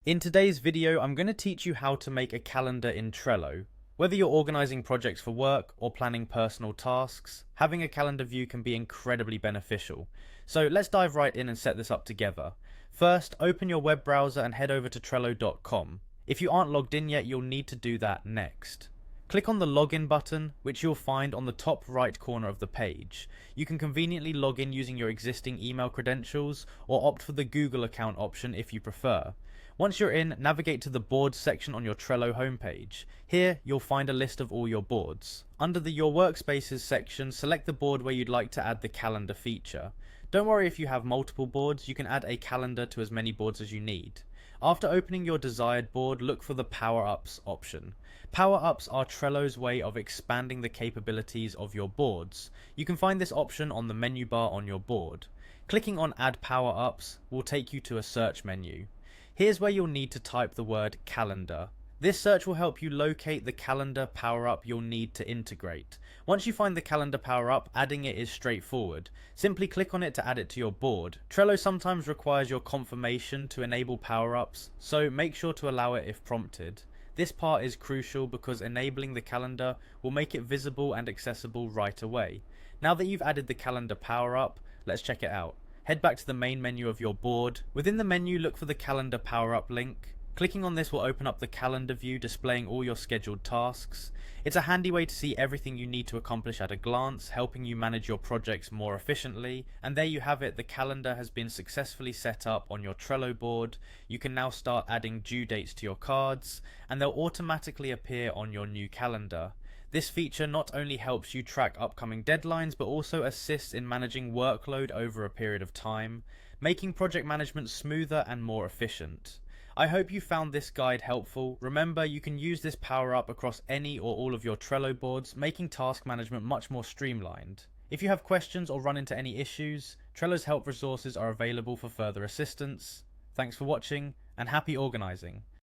In today's video, I'm going to teach you how to make a calendar in Trello. Whether you're organizing projects for work or planning personal tasks, having a calendar view can be incredibly beneficial. So let's dive right in and set this up together. First, open your web browser and head over to Trello.com. If you aren't logged in yet, you'll need to do that next. Click on the login button, which you'll find on the top right corner of the page. You can conveniently log in using your existing email credentials or opt for the Google account option if you prefer. Once you're in, navigate to the boards section on your Trello homepage. Here, you'll find a list of all your boards. Under the Your Workspaces section, select the board where you'd like to add the calendar feature. Don't worry if you have multiple boards, you can add a calendar to as many boards as you need. After opening your desired board, look for the Power-Ups option. Power-Ups are Trello's way of expanding the capabilities of your boards. You can find this option on the menu bar on your board. Clicking on Add Power-Ups will take you to a search menu. Here's where you'll need to type the word calendar. This search will help you locate the calendar power-up you'll need to integrate. Once you find the calendar power-up, adding it is straightforward. Simply click on it to add it to your board. Trello sometimes requires your confirmation to enable power-ups, so make sure to allow it if prompted. This part is crucial because enabling the calendar will make it visible and accessible right away. Now that you've added the calendar power-up, let's check it out. Head back to the main menu of your board. Within the menu, look for the calendar power-up link. Clicking on this will open up the calendar view displaying all your scheduled tasks. It's a handy way to see everything you need to accomplish at a glance, helping you manage your projects more efficiently. And there you have it, the calendar has been successfully set up on your Trello board. You can now start adding due dates to your cards, and they'll automatically appear on your new calendar. This feature not only helps you track upcoming deadlines, but also assists in managing workload over a period of time, making project management smoother and more efficient. I hope you found this guide helpful. Remember, you can use this power-up across any or all of your Trello boards, making task management much more streamlined. If you have questions or run into any issues, Trello's help resources are available for further assistance. Thanks for watching, and happy organizing!